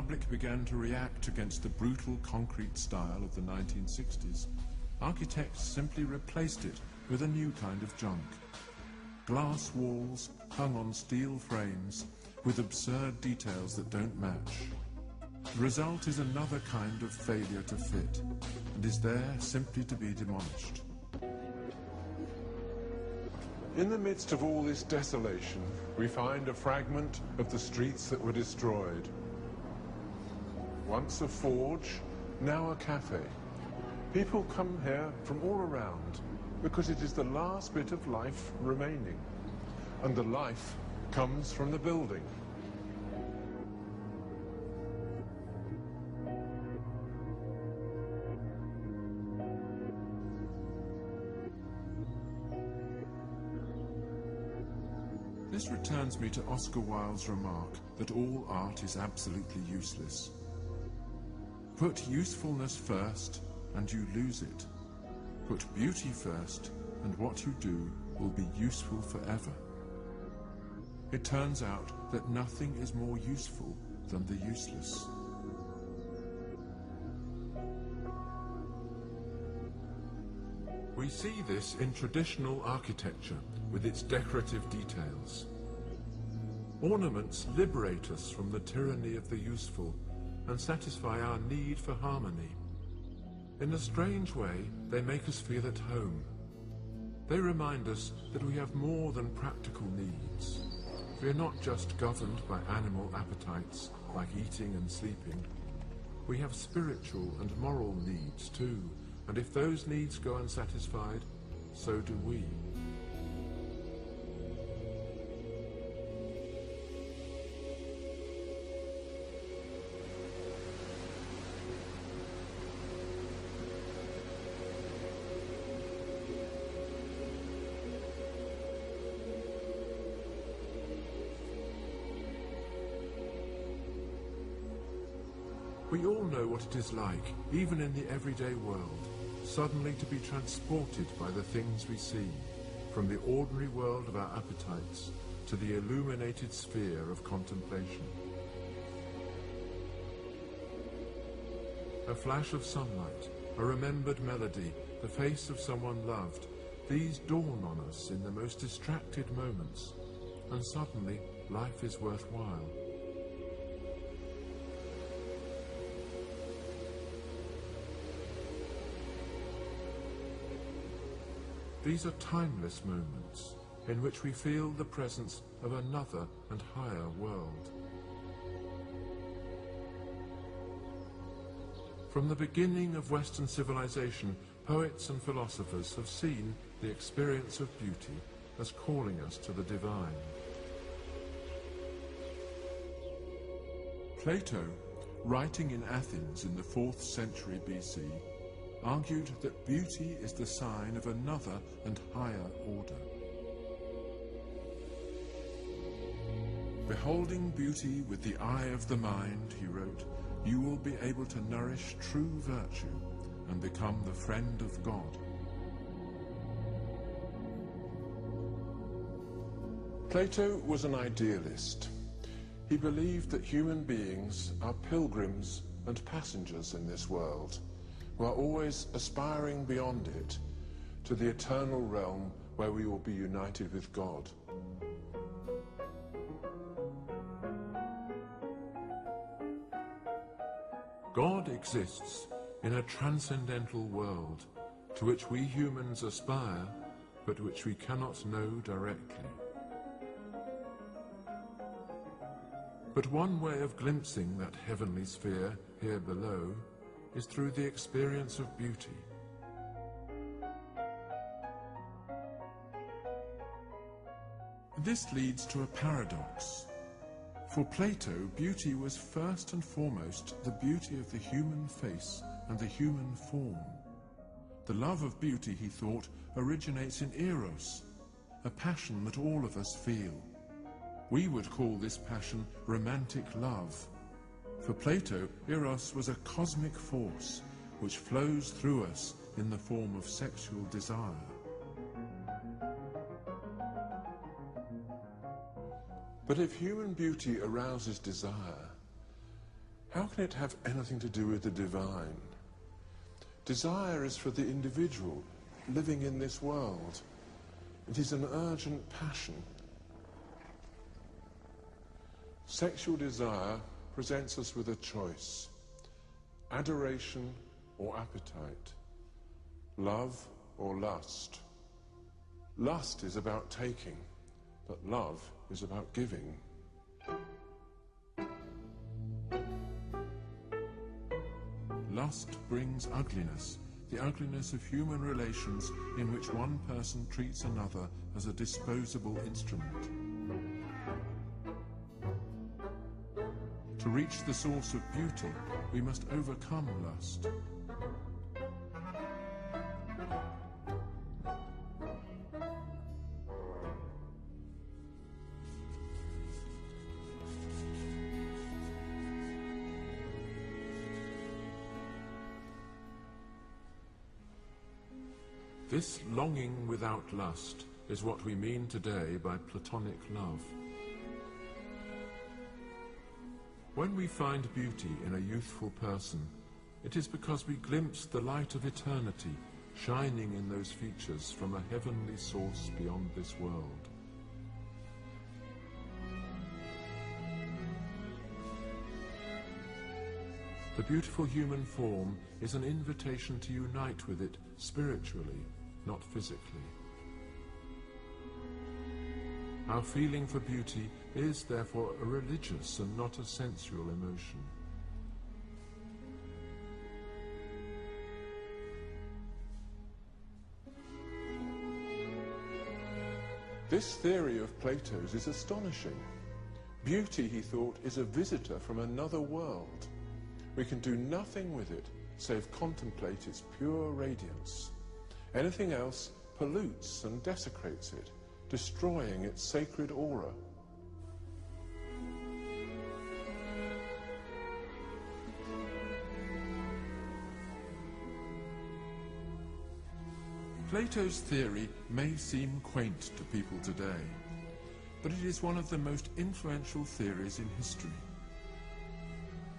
public began to react against the brutal concrete style of the 1960s, architects simply replaced it with a new kind of junk. Glass walls hung on steel frames with absurd details that don't match. The result is another kind of failure to fit, and is there simply to be demolished. In the midst of all this desolation, we find a fragment of the streets that were destroyed. Once a forge, now a cafe. People come here from all around because it is the last bit of life remaining, and the life comes from the building. This returns me to Oscar Wilde's remark that all art is absolutely useless. Put usefulness first and you lose it. Put beauty first and what you do will be useful forever. It turns out that nothing is more useful than the useless. We see this in traditional architecture with its decorative details. Ornaments liberate us from the tyranny of the useful and satisfy our need for harmony. In a strange way, they make us feel at home. They remind us that we have more than practical needs. We are not just governed by animal appetites like eating and sleeping. We have spiritual and moral needs too, and if those needs go unsatisfied, so do we. We all know what it is like, even in the everyday world, suddenly to be transported by the things we see, from the ordinary world of our appetites to the illuminated sphere of contemplation. A flash of sunlight, a remembered melody, the face of someone loved, these dawn on us in the most distracted moments, and suddenly life is worthwhile. These are timeless moments in which we feel the presence of another and higher world. From the beginning of Western civilization, poets and philosophers have seen the experience of beauty as calling us to the divine. Plato, writing in Athens in the 4th century BC, argued that beauty is the sign of another and higher order. Beholding beauty with the eye of the mind, he wrote, you will be able to nourish true virtue and become the friend of God. Plato was an idealist. He believed that human beings are pilgrims and passengers in this world, who are always aspiring beyond it to the eternal realm where we will be united with God. God exists in a transcendental world to which we humans aspire, but which we cannot know directly. But one way of glimpsing that heavenly sphere here below is through the experience of beauty. This leads to a paradox. For Plato, beauty was first and foremost the beauty of the human face and the human form. The love of beauty, he thought, originates in eros, a passion that all of us feel. We would call this passion romantic love. For Plato, eros was a cosmic force which flows through us in the form of sexual desire. But if human beauty arouses desire, How can it have anything to do with the divine? Desire is for the individual living in this world. It is an urgent passion. Sexual desire presents us with a choice: adoration or appetite, love or lust. Lust is about taking, but love is about giving. Lust brings ugliness, the ugliness of human relations in which one person treats another as a disposable instrument. To reach the source of beauty, we must overcome lust. This longing without lust is what we mean today by platonic love. When we find beauty in a youthful person, it is because we glimpse the light of eternity shining in those features from a heavenly source beyond this world. The beautiful human form is an invitation to unite with it spiritually, not physically. Our feeling for beauty is therefore a religious and not a sensual emotion. This theory of Plato's is astonishing. Beauty, he thought, is a visitor from another world. We can do nothing with it save contemplate its pure radiance. Anything else pollutes and desecrates it, destroying its sacred aura. Plato's theory may seem quaint to people today, but it is one of the most influential theories in history.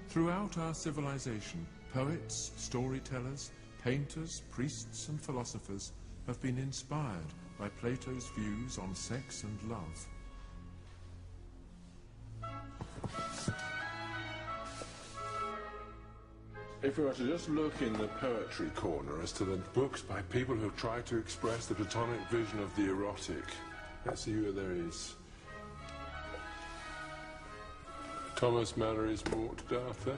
Throughout our civilization, poets, storytellers, painters, priests and philosophers have been inspired by Plato's views on sex and love. If we were to just look in the poetry corner as to the books by people who have tried to express the Platonic vision of the erotic, let's see who there is. Thomas Mallory's Morte-d'Arthur,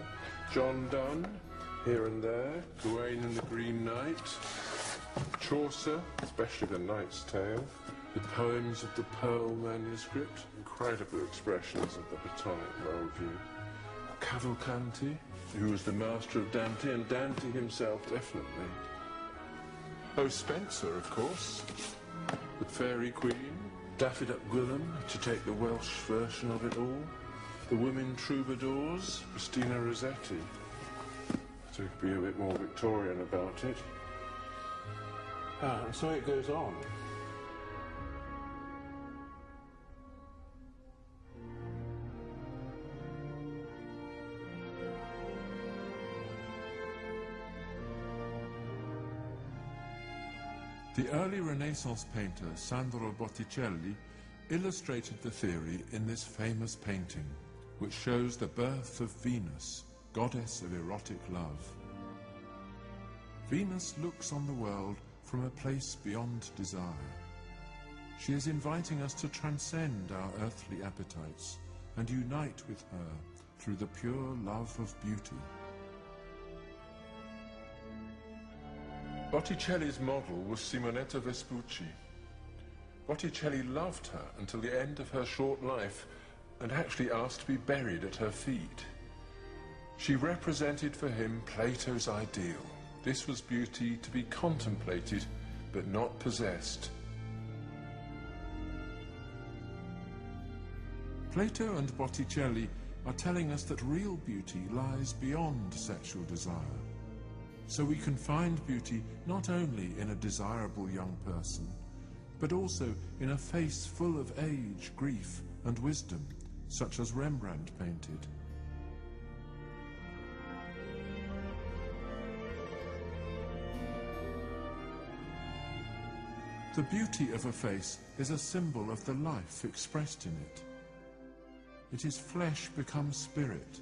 John Donne, Here and There, Gawain and the Green Knight, Chaucer, especially The Knight's Tale, the poems of the Pearl manuscript, incredible expressions of the Platonic worldview. Cavalcanti, who was the master of Dante, and Dante himself, definitely. Oh, Spenser, of course, the Fairy Queen, Daffyd ap Gwilym, to take the Welsh version of it all, the Women Troubadours, Christina Rossetti, to be a bit more Victorian about it. So it goes on. The early Renaissance painter Sandro Botticelli illustrated the theory in this famous painting, which shows the birth of Venus, goddess of erotic love. Venus looks on the world from a place beyond desire. She is inviting us to transcend our earthly appetites and unite with her through the pure love of beauty. Botticelli's model was Simonetta Vespucci. Botticelli loved her until the end of her short life and actually asked to be buried at her feet. She represented for him Plato's ideal. This was beauty to be contemplated but not possessed. Plato and Botticelli are telling us that real beauty lies beyond sexual desire. So we can find beauty not only in a desirable young person, but also in a face full of age, grief, and wisdom, such as Rembrandt painted. The beauty of a face is a symbol of the life expressed in it. It is flesh becomes spirit,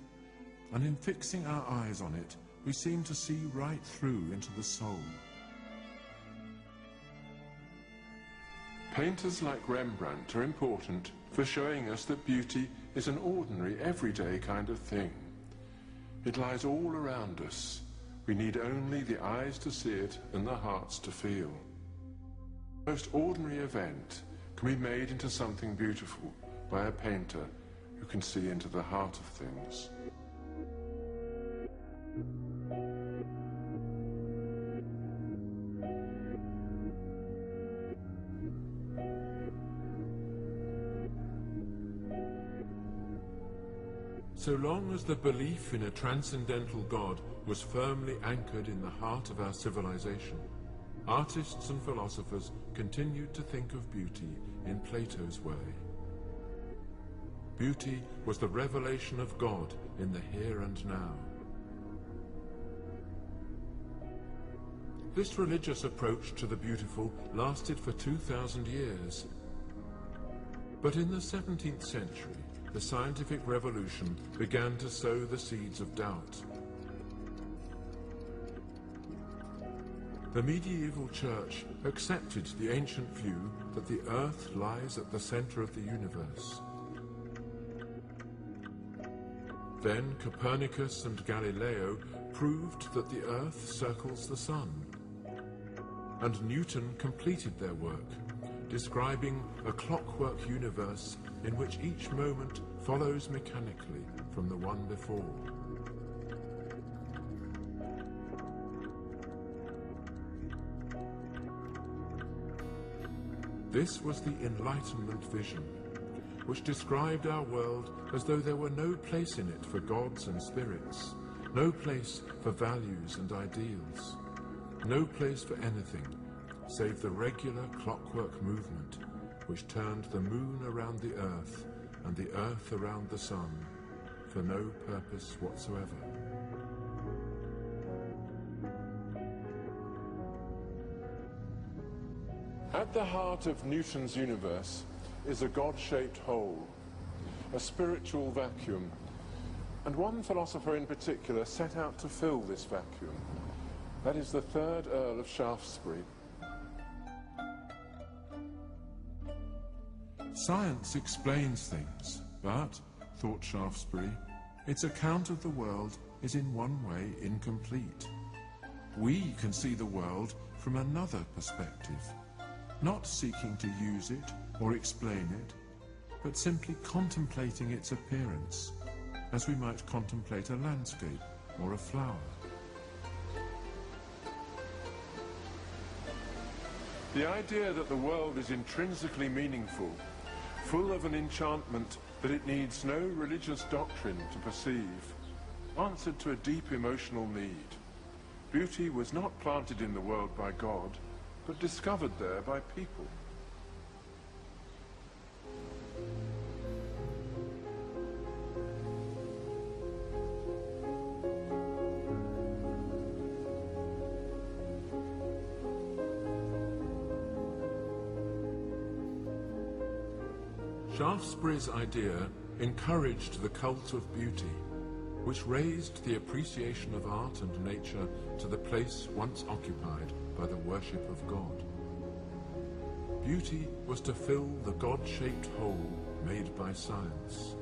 and in fixing our eyes on it, we seem to see right through into the soul. Painters like Rembrandt are important for showing us that beauty is an ordinary, everyday kind of thing. It lies all around us. We need only the eyes to see it and the hearts to feel. The most ordinary event can be made into something beautiful by a painter who can see into the heart of things. So long as the belief in a transcendental God was firmly anchored in the heart of our civilization, artists and philosophers continued to think of beauty in Plato's way. Beauty was the revelation of God in the here and now. This religious approach to the beautiful lasted for 2,000 years. But in the 17th century, the scientific revolution began to sow the seeds of doubt. The medieval church accepted the ancient view that the earth lies at the center of the universe. Then Copernicus and Galileo proved that the earth circles the sun. And Newton completed their work, describing a clockwork universe in which each moment follows mechanically from the one before. This was the Enlightenment vision, which described our world as though there were no place in it for gods and spirits, no place for values and ideals, no place for anything save the regular clockwork movement which turned the moon around the earth and the earth around the sun for no purpose whatsoever. At the heart of Newton's universe is a God-shaped hole, a spiritual vacuum, and one philosopher in particular set out to fill this vacuum. That is the 3rd Earl of Shaftesbury. Science explains things, but, thought Shaftesbury, its account of the world is in one way incomplete. We can see the world from another perspective, not seeking to use it or explain it, but simply contemplating its appearance, as we might contemplate a landscape or a flower. The idea that the world is intrinsically meaningful, full of an enchantment that it needs no religious doctrine to perceive, answered to a deep emotional need. Beauty was not planted in the world by God, but discovered there by people. Shaftesbury's idea encouraged the cult of beauty, which raised the appreciation of art and nature to the place once occupied by the worship of God. Beauty was to fill the God-shaped hole made by science.